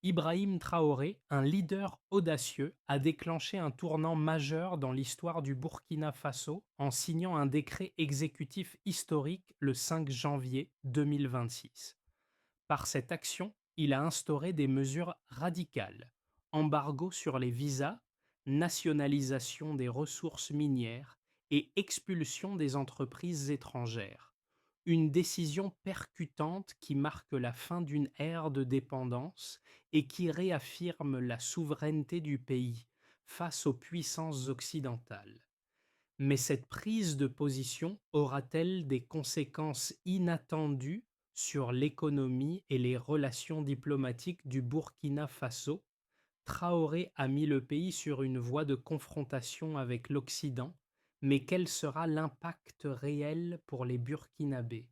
Ibrahim Traoré, un leader audacieux, a déclenché un tournant majeur dans l'histoire du Burkina Faso en signant un décret exécutif historique le 5 janvier 2026. Par cette action, il a instauré des mesures radicales: embargo sur les visas, nationalisation des ressources minières et expulsion des entreprises étrangères. Une décision percutante qui marque la fin d'une ère de dépendance et qui réaffirme la souveraineté du pays face aux puissances occidentales. Mais cette prise de position aura-t-elle des conséquences inattendues sur l'économie et les relations diplomatiques du Burkina Faso? Traoré a mis le pays sur une voie de confrontation avec l'Occident, mais quel sera l'impact réel pour les Burkinabés?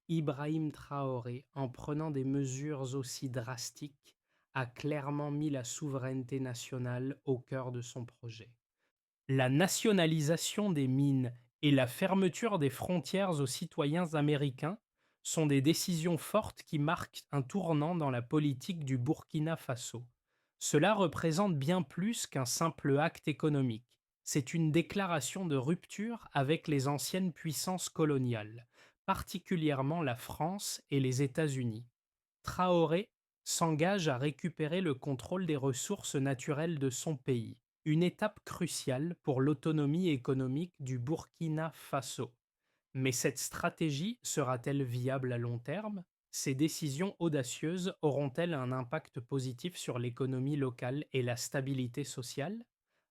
Ibrahim Traoré, en prenant des mesures aussi drastiques, a clairement mis la souveraineté nationale au cœur de son projet. La nationalisation des mines et la fermeture des frontières aux citoyens américains sont des décisions fortes qui marquent un tournant dans la politique du Burkina Faso. Cela représente bien plus qu'un simple acte économique. C'est une déclaration de rupture avec les anciennes puissances coloniales, particulièrement la France et les États-Unis. Traoré s'engage à récupérer le contrôle des ressources naturelles de son pays, une étape cruciale pour l'autonomie économique du Burkina Faso. Mais cette stratégie sera-t-elle viable à long terme? Ces décisions audacieuses auront-elles un impact positif sur l'économie locale et la stabilité sociale?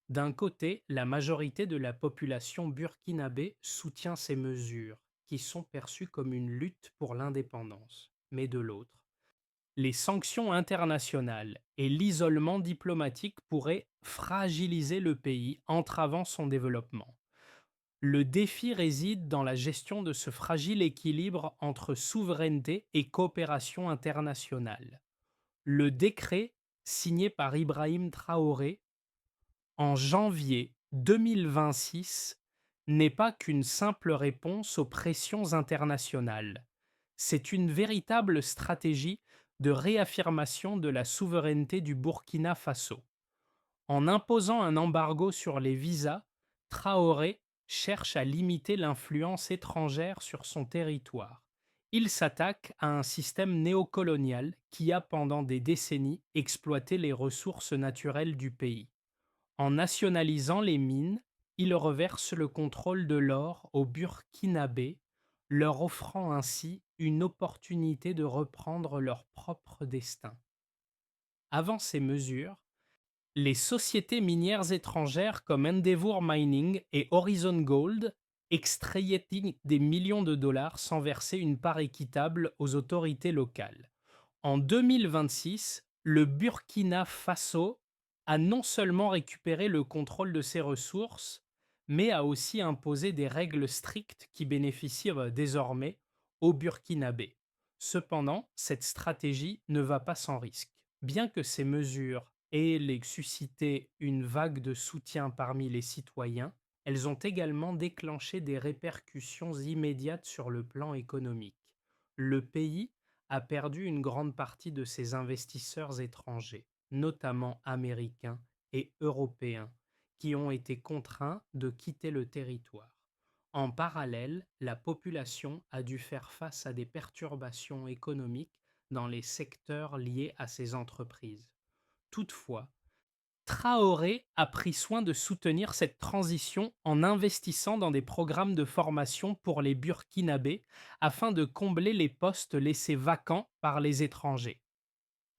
D'un côté, la majorité de la population burkinabé soutient ces mesures, qui sont perçues comme une lutte pour l'indépendance. Mais de l'autre, les sanctions internationales et l'isolement diplomatique pourraient fragiliser le pays, entravant son développement. Le défi réside dans la gestion de ce fragile équilibre entre souveraineté et coopération internationale. Le décret, signé par Ibrahim Traoré en janvier 2026, n'est pas qu'une simple réponse aux pressions internationales. C'est une véritable stratégie de réaffirmation de la souveraineté du Burkina Faso. En imposant un embargo sur les visas, Traoré cherche à limiter l'influence étrangère sur son territoire. Il s'attaque à un système néocolonial qui a pendant des décennies exploité les ressources naturelles du pays. En nationalisant les mines, il reverse le contrôle de l'or aux Burkinabés, leur offrant ainsi une opportunité de reprendre leur propre destin. Avant ces mesures, les sociétés minières étrangères comme Endeavour Mining et Horizon Gold extrayaient des millions de dollars sans verser une part équitable aux autorités locales. En 2026, le Burkina Faso a non seulement récupéré le contrôle de ses ressources, mais a aussi imposé des règles strictes qui bénéficient désormais aux Burkinabés. Cependant, cette stratégie ne va pas sans risque. Bien que ces mesures aient suscité une vague de soutien parmi les citoyens, elles ont également déclenché des répercussions immédiates sur le plan économique. Le pays a perdu une grande partie de ses investisseurs étrangers, notamment américains et européens, qui ont été contraints de quitter le territoire. En parallèle, la population a dû faire face à des perturbations économiques dans les secteurs liés à ces entreprises. Toutefois, Traoré a pris soin de soutenir cette transition en investissant dans des programmes de formation pour les Burkinabés afin de combler les postes laissés vacants par les étrangers.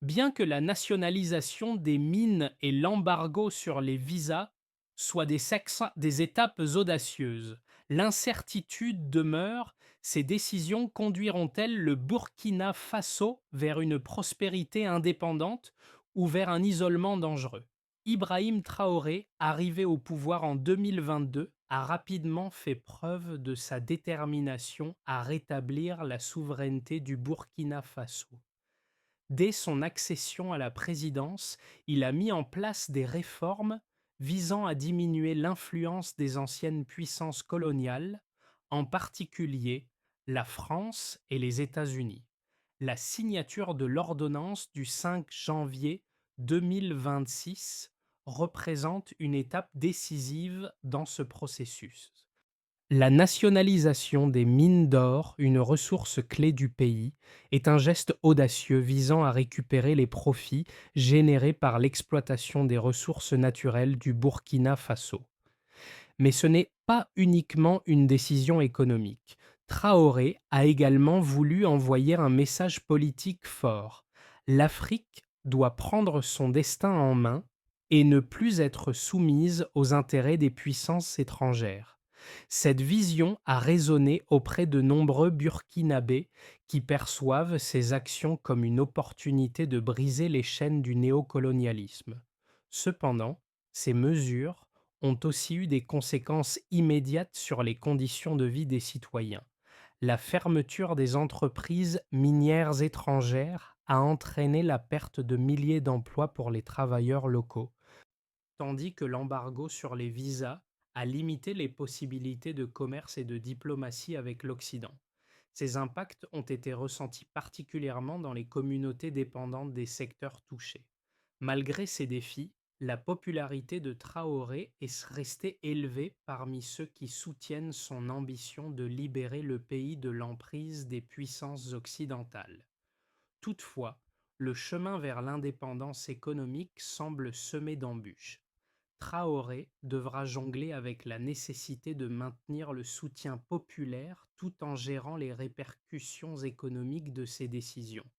Bien que la nationalisation des mines et l'embargo sur les visas soient des étapes audacieuses, l'incertitude demeure: ces décisions conduiront-elles le Burkina Faso vers une prospérité indépendante ou vers un isolement dangereux? Ibrahim Traoré, arrivé au pouvoir en 2022, a rapidement fait preuve de sa détermination à rétablir la souveraineté du Burkina Faso. Dès son accession à la présidence, il a mis en place des réformes visant à diminuer l'influence des anciennes puissances coloniales, en particulier la France et les États-Unis. La signature de l'ordonnance du 5 janvier 2026 représente une étape décisive dans ce processus. La nationalisation des mines d'or, une ressource clé du pays, est un geste audacieux visant à récupérer les profits générés par l'exploitation des ressources naturelles du Burkina Faso. Mais ce n'est pas uniquement une décision économique. Traoré a également voulu envoyer un message politique fort. L'Afrique doit prendre son destin en main et ne plus être soumise aux intérêts des puissances étrangères. Cette vision a résonné auprès de nombreux Burkinabés qui perçoivent ces actions comme une opportunité de briser les chaînes du néocolonialisme. Cependant, ces mesures ont aussi eu des conséquences immédiates sur les conditions de vie des citoyens. La fermeture des entreprises minières étrangères a entraîné la perte de milliers d'emplois pour les travailleurs locaux, tandis que l'embargo sur les visas a limité les possibilités de commerce et de diplomatie avec l'Occident. Ces impacts ont été ressentis particulièrement dans les communautés dépendantes des secteurs touchés. Malgré ces défis, la popularité de Traoré est restée élevée parmi ceux qui soutiennent son ambition de libérer le pays de l'emprise des puissances occidentales. Toutefois, le chemin vers l'indépendance économique semble semé d'embûches. Traoré devra jongler avec la nécessité de maintenir le soutien populaire tout en gérant les répercussions économiques de ses décisions.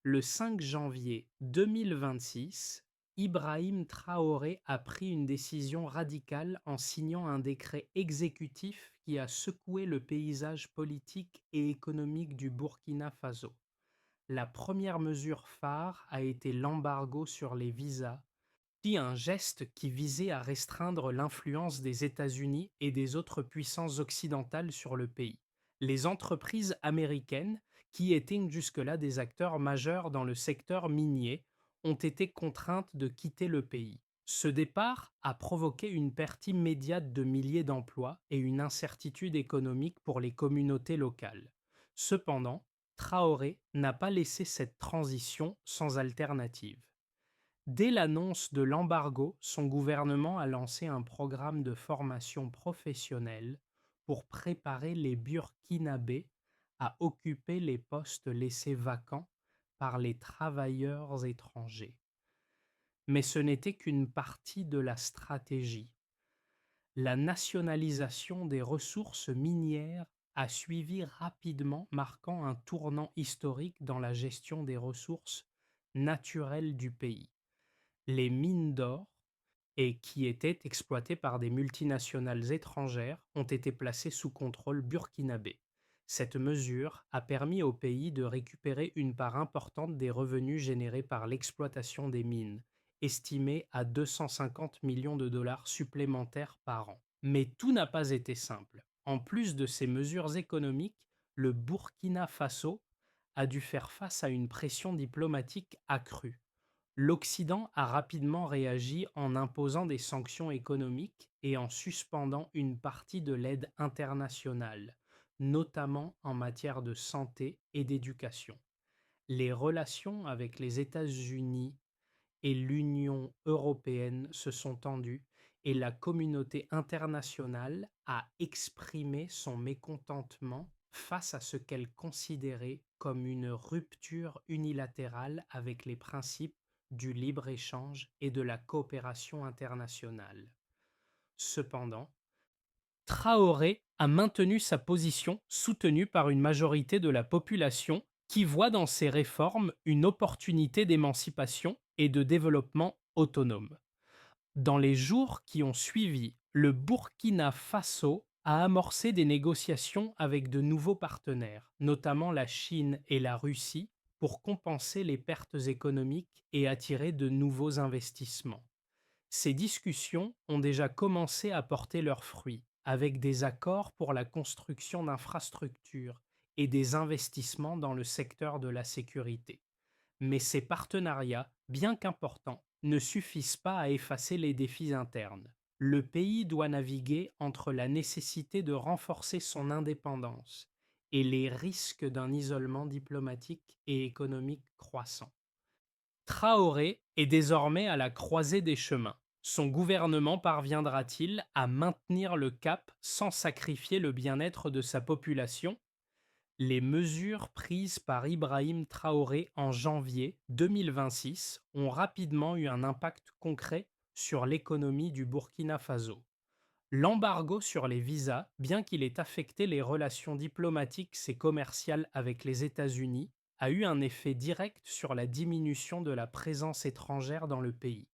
Le 5 janvier 2026, Ibrahim Traoré a pris une décision radicale en signant un décret exécutif qui a secoué le paysage politique et économique du Burkina Faso. La première mesure phare a été l'embargo sur les visas, puis un geste qui visait à restreindre l'influence des États-Unis et des autres puissances occidentales sur le pays. Les entreprises américaines, qui étaient jusque-là des acteurs majeurs dans le secteur minier, ont été contraintes de quitter le pays. Ce départ a provoqué une perte immédiate de milliers d'emplois et une incertitude économique pour les communautés locales. Cependant, Traoré n'a pas laissé cette transition sans alternative. Dès l'annonce de l'embargo, son gouvernement a lancé un programme de formation professionnelle pour préparer les Burkinabés à occuper les postes laissés vacants par les travailleurs étrangers. Mais ce n'était qu'une partie de la stratégie. La nationalisation des ressources minières a suivi rapidement, marquant un tournant historique dans la gestion des ressources naturelles du pays. Les mines d'or, et qui étaient exploitées par des multinationales étrangères, ont été placées sous contrôle burkinabé. Cette mesure a permis au pays de récupérer une part importante des revenus générés par l'exploitation des mines, estimés à 250 millions de dollars supplémentaires par an. Mais tout n'a pas été simple. En plus de ces mesures économiques, le Burkina Faso a dû faire face à une pression diplomatique accrue. L'Occident a rapidement réagi en imposant des sanctions économiques et en suspendant une partie de l'aide internationale, notamment en matière de santé et d'éducation. Les relations avec les États-Unis et l'Union européenne se sont tendues et la communauté internationale a exprimé son mécontentement face à ce qu'elle considérait comme une rupture unilatérale avec les principes du libre-échange et de la coopération internationale. Cependant, Traoré a maintenu sa position soutenue par une majorité de la population qui voit dans ces réformes une opportunité d'émancipation et de développement autonome. Dans les jours qui ont suivi, le Burkina Faso a amorcé des négociations avec de nouveaux partenaires, notamment la Chine et la Russie, pour compenser les pertes économiques et attirer de nouveaux investissements. Ces discussions ont déjà commencé à porter leurs fruits, avec des accords pour la construction d'infrastructures et des investissements dans le secteur de la sécurité. Mais ces partenariats, bien qu'importants, ne suffisent pas à effacer les défis internes. Le pays doit naviguer entre la nécessité de renforcer son indépendance et les risques d'un isolement diplomatique et économique croissant. Traoré est désormais à la croisée des chemins. Son gouvernement parviendra-t-il à maintenir le cap sans sacrifier le bien-être de sa population? Les mesures prises par Ibrahim Traoré en janvier 2026 ont rapidement eu un impact concret sur l'économie du Burkina Faso. L'embargo sur les visas, bien qu'il ait affecté les relations diplomatiques et commerciales avec les États-Unis, a eu un effet direct sur la diminution de la présence étrangère dans le pays.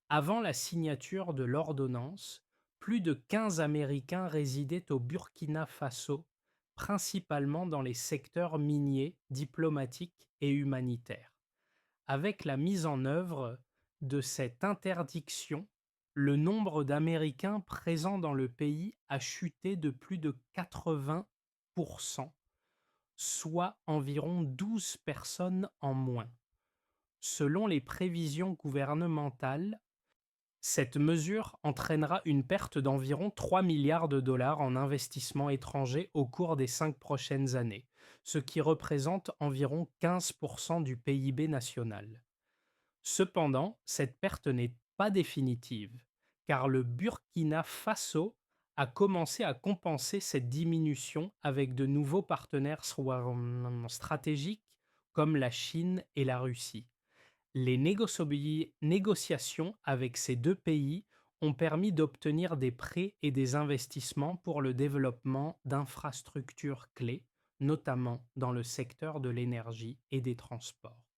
Avant la signature de l'ordonnance, plus de 15 Américains résidaient au Burkina Faso, principalement dans les secteurs miniers, diplomatiques et humanitaires. Avec la mise en œuvre de cette interdiction, le nombre d'Américains présents dans le pays a chuté de plus de 80%, soit environ 12 personnes en moins. Selon les prévisions gouvernementales, cette mesure entraînera une perte d'environ 3 milliards de dollars en investissements étrangers au cours des 5 prochaines années, ce qui représente environ 15% du PIB national. Cependant, cette perte n'est pas définitive, car le Burkina Faso a commencé à compenser cette diminution avec de nouveaux partenaires stratégiques comme la Chine et la Russie. Les négociations avec ces deux pays ont permis d'obtenir des prêts et des investissements pour le développement d'infrastructures clés, notamment dans le secteur de l'énergie et des transports.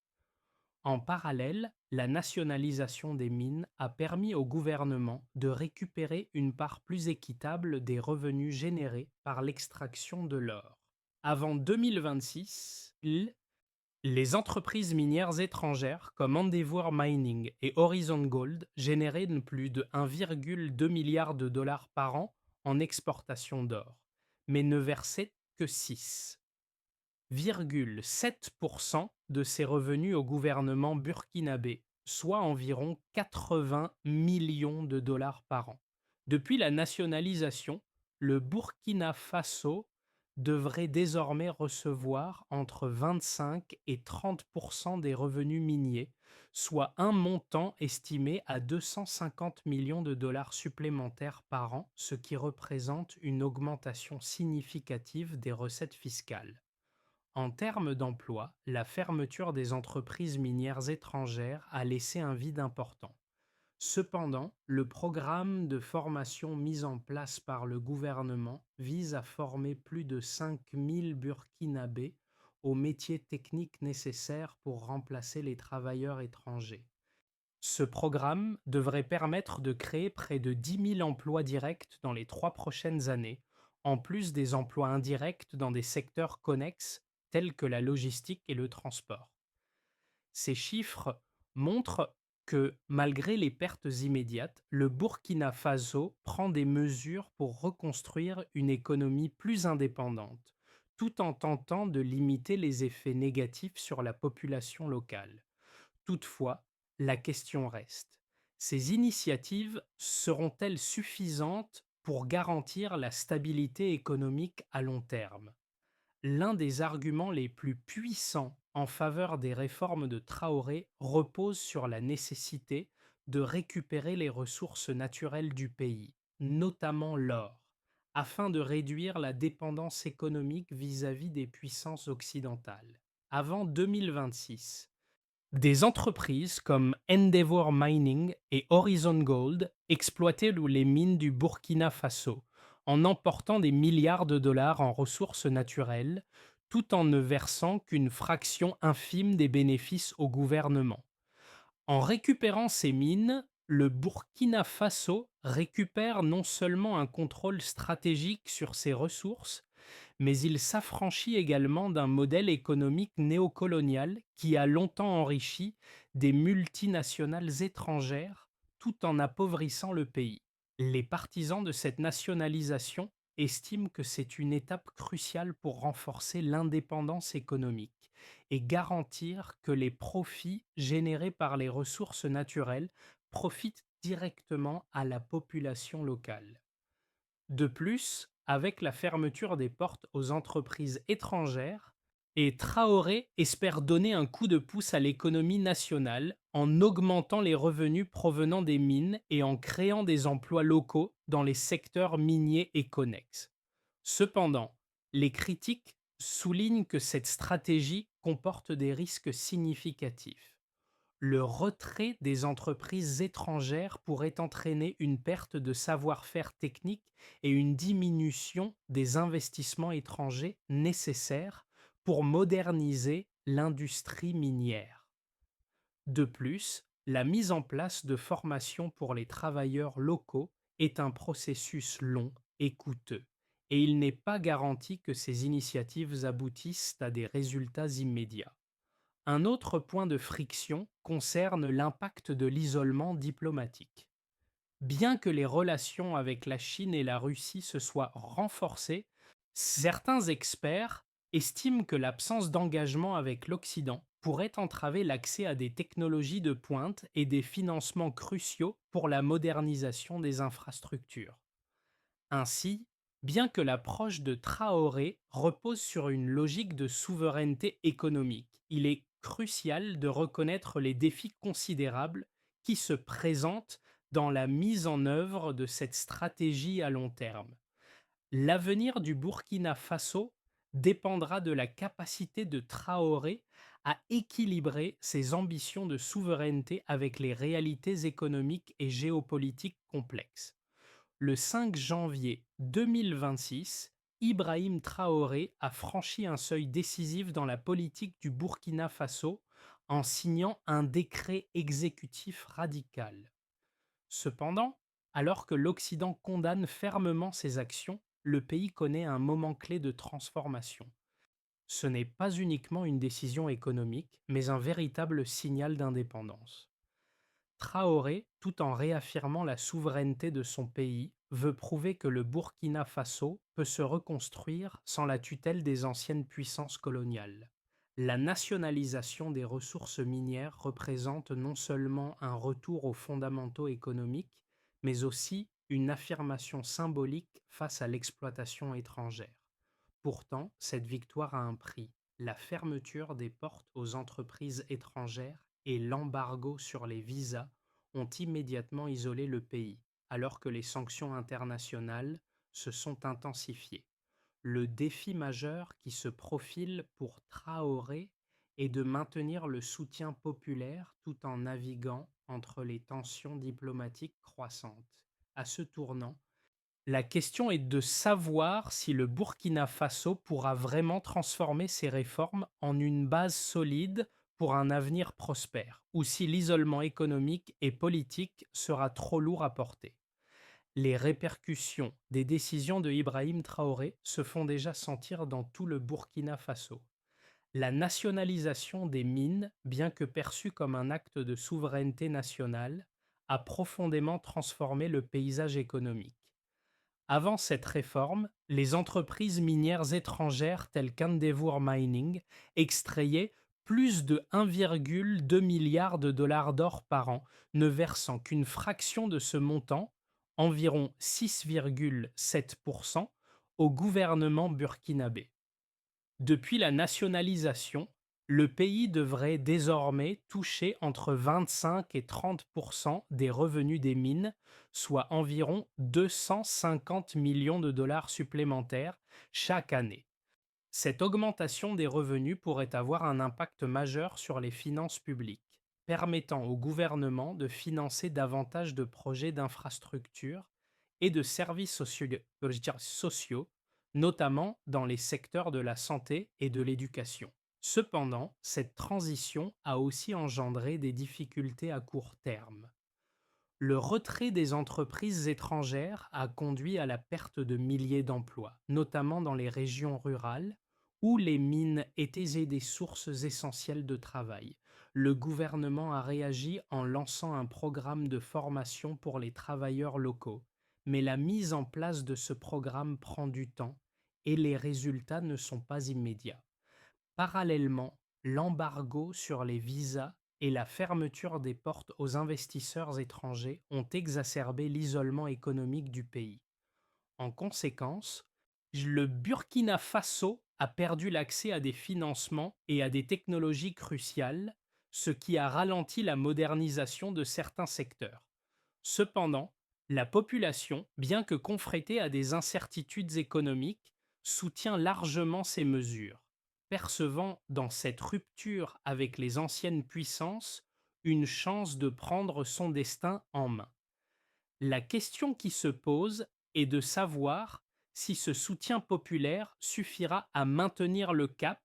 En parallèle, la nationalisation des mines a permis au gouvernement de récupérer une part plus équitable des revenus générés par l'extraction de l'or. Avant 2026, les entreprises minières étrangères comme Endeavour Mining et Horizon Gold généraient plus de 1,2 milliard de dollars par an en exportation d'or, mais ne versaient que 6,7% de ces revenus au gouvernement burkinabé, soit environ 80 millions de dollars par an. Depuis la nationalisation, le Burkina Faso devrait désormais recevoir entre 25 et 30% des revenus miniers, soit un montant estimé à 250 millions de dollars supplémentaires par an, ce qui représente une augmentation significative des recettes fiscales. En termes d'emploi, la fermeture des entreprises minières étrangères a laissé un vide important. Cependant, le programme de formation mis en place par le gouvernement vise à former plus de 5000 Burkinabés aux métiers techniques nécessaires pour remplacer les travailleurs étrangers. Ce programme devrait permettre de créer près de 10 000 emplois directs dans les 3 prochaines années, en plus des emplois indirects dans des secteurs connexes tels que la logistique et le transport. Ces chiffres montrent que, malgré les pertes immédiates, le Burkina Faso prend des mesures pour reconstruire une économie plus indépendante, tout en tentant de limiter les effets négatifs sur la population locale. Toutefois, la question reste: ces initiatives seront-elles suffisantes pour garantir la stabilité économique à long terme? L'un des arguments les plus puissants en faveur des réformes de Traoré repose sur la nécessité de récupérer les ressources naturelles du pays, notamment l'or, afin de réduire la dépendance économique vis-à-vis des puissances occidentales. Avant 2026, des entreprises comme Endeavour Mining et Horizon Gold exploitaient les mines du Burkina Faso, en emportant des milliards de dollars en ressources naturelles, tout en ne versant qu'une fraction infime des bénéfices au gouvernement. En récupérant ces mines, le Burkina Faso récupère non seulement un contrôle stratégique sur ses ressources, mais il s'affranchit également d'un modèle économique néocolonial qui a longtemps enrichi des multinationales étrangères tout en appauvrissant le pays. Les partisans de cette nationalisation estiment que c'est une étape cruciale pour renforcer l'indépendance économique et garantir que les profits générés par les ressources naturelles profitent directement à la population locale. De plus, avec la fermeture des portes aux entreprises étrangères, Et Traoré espère donner un coup de pouce à l'économie nationale en augmentant les revenus provenant des mines et en créant des emplois locaux dans les secteurs miniers et connexes. Cependant, les critiques soulignent que cette stratégie comporte des risques significatifs. Le retrait des entreprises étrangères pourrait entraîner une perte de savoir-faire technique et une diminution des investissements étrangers nécessaires pour moderniser l'industrie minière. De plus, la mise en place de formations pour les travailleurs locaux est un processus long et coûteux, et il n'est pas garanti que ces initiatives aboutissent à des résultats immédiats. Un autre point de friction concerne l'impact de l'isolement diplomatique. Bien que les relations avec la Chine et la Russie se soient renforcées, certains experts estiment que l'absence d'engagement avec l'Occident pourrait entraver l'accès à des technologies de pointe et des financements cruciaux pour la modernisation des infrastructures. Ainsi, bien que l'approche de Traoré repose sur une logique de souveraineté économique, il est crucial de reconnaître les défis considérables qui se présentent dans la mise en œuvre de cette stratégie à long terme. L'avenir du Burkina Faso dépendra de la capacité de Traoré à équilibrer ses ambitions de souveraineté avec les réalités économiques et géopolitiques complexes. Le 5 janvier 2026, Ibrahim Traoré a franchi un seuil décisif dans la politique du Burkina Faso en signant un décret exécutif radical. Cependant, alors que l'Occident condamne fermement ces actions, le pays connaît un moment clé de transformation. Ce n'est pas uniquement une décision économique, mais un véritable signal d'indépendance. Traoré, tout en réaffirmant la souveraineté de son pays, veut prouver que le Burkina Faso peut se reconstruire sans la tutelle des anciennes puissances coloniales. La nationalisation des ressources minières représente non seulement un retour aux fondamentaux économiques, mais aussi une affirmation symbolique face à l'exploitation étrangère. Pourtant, cette victoire a un prix: la fermeture des portes aux entreprises étrangères et l'embargo sur les visas ont immédiatement isolé le pays, alors que les sanctions internationales se sont intensifiées. Le défi majeur qui se profile pour Traoré est de maintenir le soutien populaire tout en naviguant entre les tensions diplomatiques croissantes. À ce tournant, la question est de savoir si le Burkina Faso pourra vraiment transformer ses réformes en une base solide pour un avenir prospère, ou si l'isolement économique et politique sera trop lourd à porter. Les répercussions des décisions de Ibrahim Traoré se font déjà sentir dans tout le Burkina Faso. La nationalisation des mines, bien que perçue comme un acte de souveraineté nationale, a profondément transformé le paysage économique. Avant cette réforme, les entreprises minières étrangères telles qu'Endeavour Mining extrayaient plus de 1,2 milliard de dollars d'or par an, ne versant qu'une fraction de ce montant, environ 6,7%, au gouvernement burkinabé. Depuis la nationalisation, le pays devrait désormais toucher entre 25 et 30 des revenus des mines, soit environ 250 millions de dollars supplémentaires chaque année. Cette augmentation des revenus pourrait avoir un impact majeur sur les finances publiques, permettant au gouvernement de financer davantage de projets d'infrastructures et de services sociaux, notamment dans les secteurs de la santé et de l'éducation. Cependant, cette transition a aussi engendré des difficultés à court terme. Le retrait des entreprises étrangères a conduit à la perte de milliers d'emplois, notamment dans les régions rurales où les mines étaient des sources essentielles de travail. Le gouvernement a réagi en lançant un programme de formation pour les travailleurs locaux, mais la mise en place de ce programme prend du temps et les résultats ne sont pas immédiats. Parallèlement, l'embargo sur les visas et la fermeture des portes aux investisseurs étrangers ont exacerbé l'isolement économique du pays. En conséquence, le Burkina Faso a perdu l'accès à des financements et à des technologies cruciales, ce qui a ralenti la modernisation de certains secteurs. Cependant, la population, bien que confrontée à des incertitudes économiques, soutient largement ces mesures, percevant dans cette rupture avec les anciennes puissances une chance de prendre son destin en main. La question qui se pose est de savoir si ce soutien populaire suffira à maintenir le cap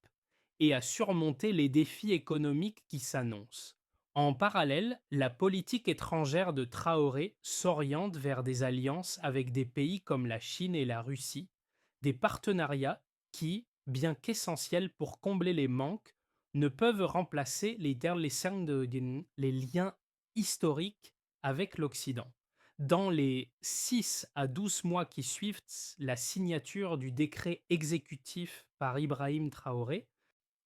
et à surmonter les défis économiques qui s'annoncent. En parallèle, la politique étrangère de Traoré s'oriente vers des alliances avec des pays comme la Chine et la Russie, des partenariats qui, bien qu'essentiels pour combler les manques, ne peuvent remplacer les liens historiques avec l'Occident. Dans les 6 à 12 mois qui suivent la signature du décret exécutif par Ibrahim Traoré,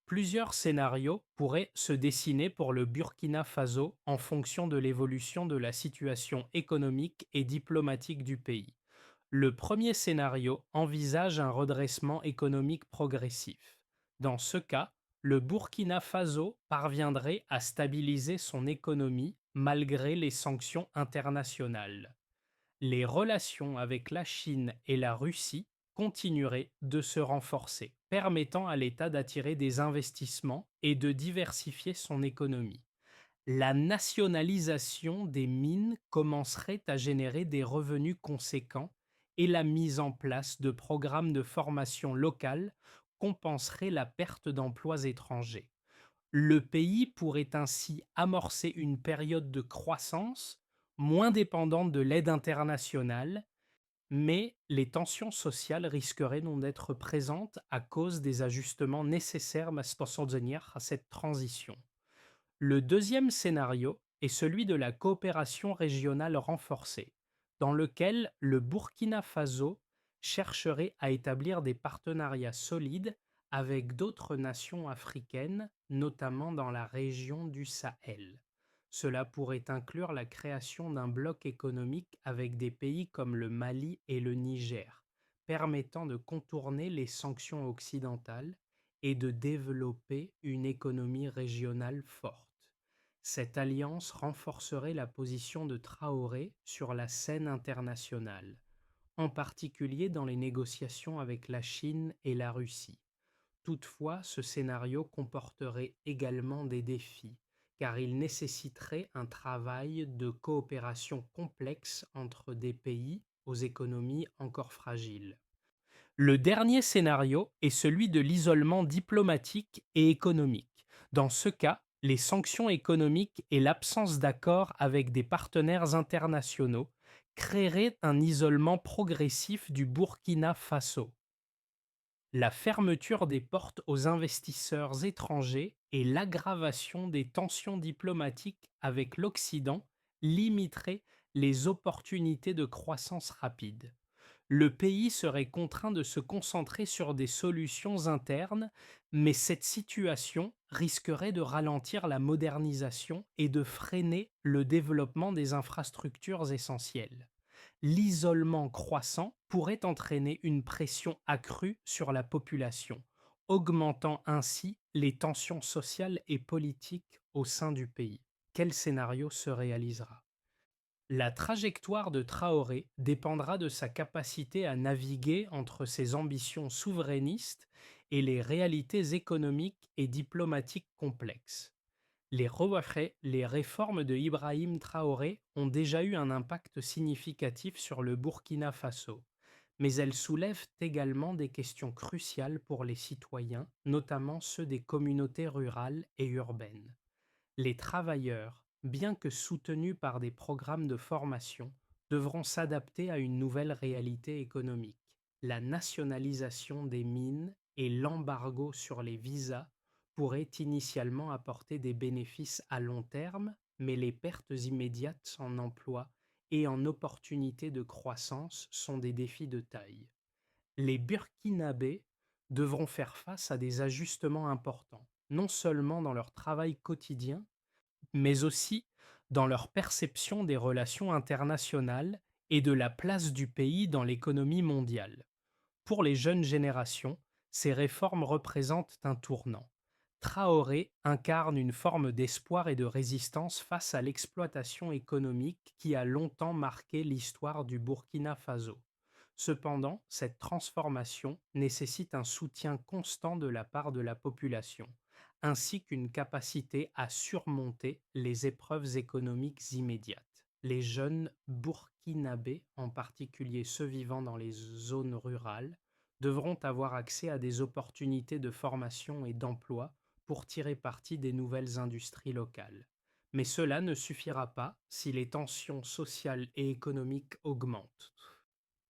plusieurs scénarios pourraient se dessiner pour le Burkina Faso en fonction de l'évolution de la situation économique et diplomatique du pays. Le premier scénario envisage un redressement économique progressif. Dans ce cas, le Burkina Faso parviendrait à stabiliser son économie malgré les sanctions internationales. Les relations avec la Chine et la Russie continueraient de se renforcer, permettant à l'État d'attirer des investissements et de diversifier son économie. La nationalisation des mines commencerait à générer des revenus conséquents et la mise en place de programmes de formation locale compenserait la perte d'emplois étrangers. Le pays pourrait ainsi amorcer une période de croissance moins dépendante de l'aide internationale, mais les tensions sociales risqueraient non d'être présentes à cause des ajustements nécessaires pour s'en à cette transition. Le deuxième scénario est celui de la coopération régionale renforcée, dans lequel le Burkina Faso chercherait à établir des partenariats solides avec d'autres nations africaines, notamment dans la région du Sahel. Cela pourrait inclure la création d'un bloc économique avec des pays comme le Mali et le Niger, permettant de contourner les sanctions occidentales et de développer une économie régionale forte. Cette alliance renforcerait la position de Traoré sur la scène internationale, en particulier dans les négociations avec la Chine et la Russie. Toutefois, ce scénario comporterait également des défis, car il nécessiterait un travail de coopération complexe entre des pays aux économies encore fragiles. Le dernier scénario est celui de l'isolement diplomatique et économique. Dans ce cas, les sanctions économiques et l'absence d'accord avec des partenaires internationaux créeraient un isolement progressif du Burkina Faso. La fermeture des portes aux investisseurs étrangers et l'aggravation des tensions diplomatiques avec l'Occident limiteraient les opportunités de croissance rapide. Le pays serait contraint de se concentrer sur des solutions internes, mais cette situation risquerait de ralentir la modernisation et de freiner le développement des infrastructures essentielles. L'isolement croissant pourrait entraîner une pression accrue sur la population, augmentant ainsi les tensions sociales et politiques au sein du pays. Quel scénario se réalisera? La trajectoire de Traoré dépendra de sa capacité à naviguer entre ses ambitions souverainistes et les réalités économiques et diplomatiques complexes. Les réformes de Ibrahim Traoré ont déjà eu un impact significatif sur le Burkina Faso, mais elles soulèvent également des questions cruciales pour les citoyens, notamment ceux des communautés rurales et urbaines. Les travailleurs, bien que soutenus par des programmes de formation, devront s'adapter à une nouvelle réalité économique. La nationalisation des mines et l'embargo sur les visas pourraient initialement apporter des bénéfices à long terme, mais les pertes immédiates en emploi et en opportunités de croissance sont des défis de taille. Les Burkinabés devront faire face à des ajustements importants, non seulement dans leur travail quotidien, mais aussi dans leur perception des relations internationales et de la place du pays dans l'économie mondiale. Pour les jeunes générations, Ces réformes représentent un tournant. Traoré incarne une forme d'espoir et de résistance face à l'exploitation économique qui a longtemps marqué l'histoire du Burkina Faso. Cependant, cette transformation nécessite un soutien constant de la part de la population, ainsi qu'une capacité à surmonter les épreuves économiques immédiates. Les jeunes burkinabés, en particulier ceux vivant dans les zones rurales, devront avoir accès à des opportunités de formation et d'emploi pour tirer parti des nouvelles industries locales. Mais cela ne suffira pas si les tensions sociales et économiques augmentent.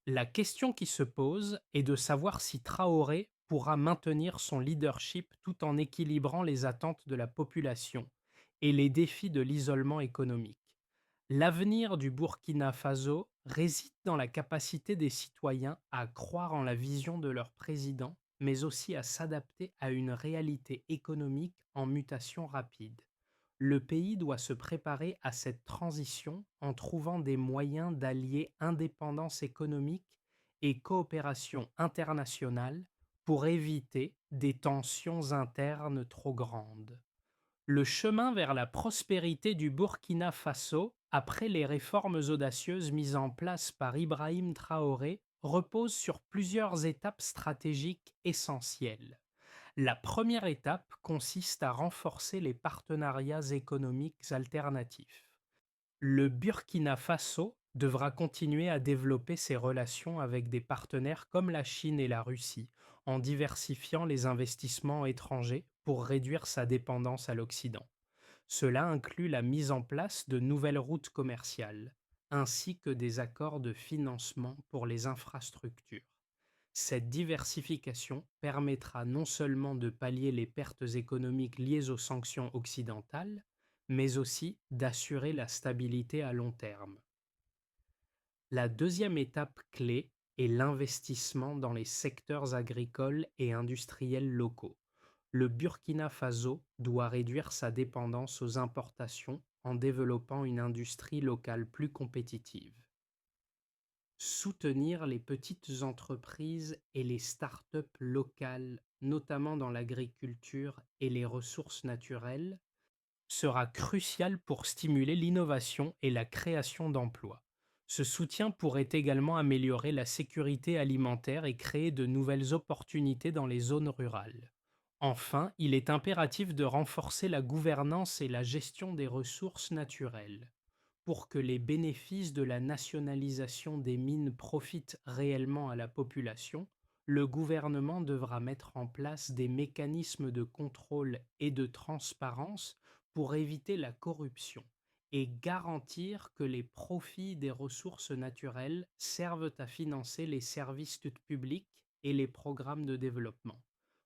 La question qui se pose est de savoir si Traoré pourra maintenir son leadership tout en équilibrant les attentes de la population et les défis de l'isolement économique. L'avenir du Burkina Faso réside dans la capacité des citoyens à croire en la vision de leur président, mais aussi à s'adapter à une réalité économique en mutation rapide. Le pays doit se préparer à cette transition en trouvant des moyens d'allier indépendance économique et coopération internationale pour éviter des tensions internes trop grandes. Le chemin vers la prospérité du Burkina Faso, après les réformes audacieuses mises en place par Ibrahim Traoré, repose sur plusieurs étapes stratégiques essentielles. La première étape consiste à renforcer les partenariats économiques alternatifs. Le Burkina Faso devra continuer à développer ses relations avec des partenaires comme la Chine et la Russie, en diversifiant les investissements étrangers pour réduire sa dépendance à l'Occident. Cela inclut la mise en place de nouvelles routes commerciales, ainsi que des accords de financement pour les infrastructures. Cette diversification permettra non seulement de pallier les pertes économiques liées aux sanctions occidentales, mais aussi d'assurer la stabilité à long terme. La deuxième étape clé est l'investissement dans les secteurs agricoles et industriels locaux. Le Burkina Faso doit réduire sa dépendance aux importations en développant une industrie locale plus compétitive. Soutenir les petites entreprises et les start-up locales, notamment dans l'agriculture et les ressources naturelles, sera crucial pour stimuler l'innovation et la création d'emplois. Ce soutien pourrait également améliorer la sécurité alimentaire et créer de nouvelles opportunités dans les zones rurales. Enfin, il est impératif de renforcer la gouvernance et la gestion des ressources naturelles. Pour que les bénéfices de la nationalisation des mines profitent réellement à la population, le gouvernement devra mettre en place des mécanismes de contrôle et de transparence pour éviter la corruption et garantir que les profits des ressources naturelles servent à financer les services publics et les programmes de développement.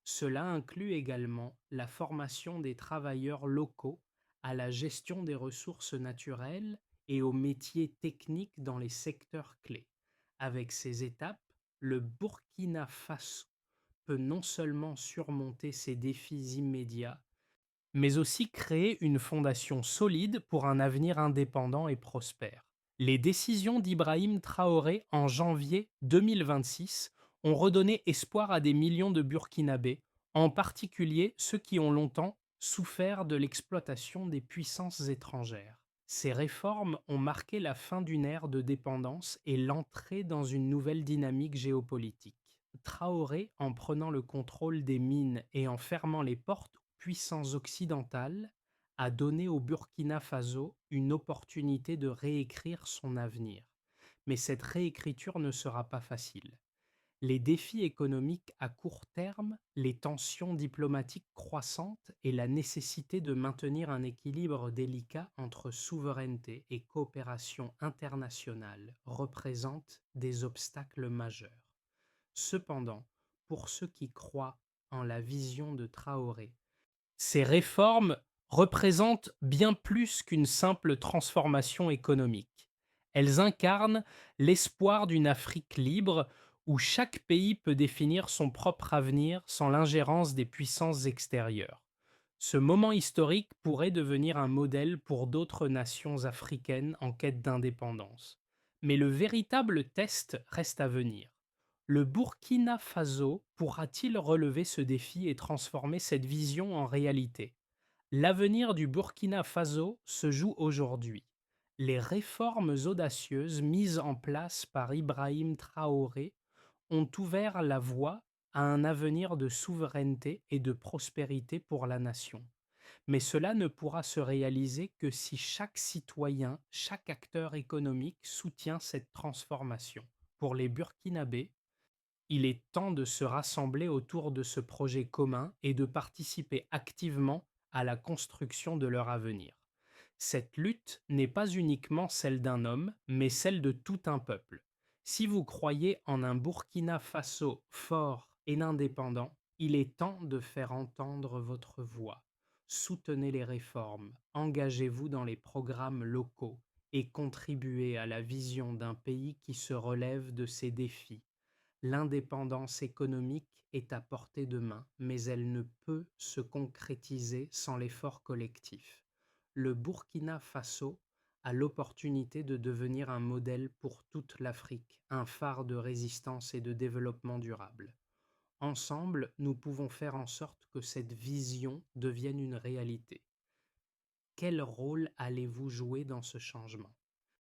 Cela inclut également la formation des travailleurs locaux à la gestion des ressources naturelles et aux métiers techniques dans les secteurs clés. Avec ces étapes, le Burkina Faso peut non seulement surmonter ces défis immédiats, mais aussi créer une fondation solide pour un avenir indépendant et prospère. Les décisions d'Ibrahim Traoré en janvier 2026 ont redonné espoir à des millions de Burkinabés, en particulier ceux qui ont longtemps souffert de l'exploitation des puissances étrangères. Ces réformes ont marqué la fin d'une ère de dépendance et l'entrée dans une nouvelle dynamique géopolitique. Traoré, en prenant le contrôle des mines et en fermant les portes aux puissances occidentales, a donné au Burkina Faso une opportunité de réécrire son avenir. Mais cette réécriture ne sera pas facile. Les défis économiques à court terme, les tensions diplomatiques croissantes et la nécessité de maintenir un équilibre délicat entre souveraineté et coopération internationale représentent des obstacles majeurs. Cependant, pour ceux qui croient en la vision de Traoré, ces réformes représentent bien plus qu'une simple transformation économique. Elles incarnent l'espoir d'une Afrique libre où chaque pays peut définir son propre avenir sans l'ingérence des puissances extérieures. Ce moment historique pourrait devenir un modèle pour d'autres nations africaines en quête d'indépendance. Mais le véritable test reste à venir. Le Burkina Faso pourra-t-il relever ce défi et transformer cette vision en réalité? L'avenir du Burkina Faso se joue aujourd'hui. Les réformes audacieuses mises en place par Ibrahim Traoré ont ouvert la voie à un avenir de souveraineté et de prospérité pour la nation. Mais cela ne pourra se réaliser que si chaque citoyen, chaque acteur économique soutient cette transformation. Pour les Burkinabés, il est temps de se rassembler autour de ce projet commun et de participer activement à la construction de leur avenir. Cette lutte n'est pas uniquement celle d'un homme, mais celle de tout un peuple. Si vous croyez en un Burkina Faso fort et indépendant, il est temps de faire entendre votre voix. Soutenez les réformes, engagez-vous dans les programmes locaux et contribuez à la vision d'un pays qui se relève de ses défis. L'indépendance économique est à portée de main, mais elle ne peut se concrétiser sans l'effort collectif. Le Burkina Faso a l'opportunité de devenir un modèle pour toute l'Afrique, un phare de résistance et de développement durable. Ensemble, nous pouvons faire en sorte que cette vision devienne une réalité. Quel rôle allez-vous jouer dans ce changement?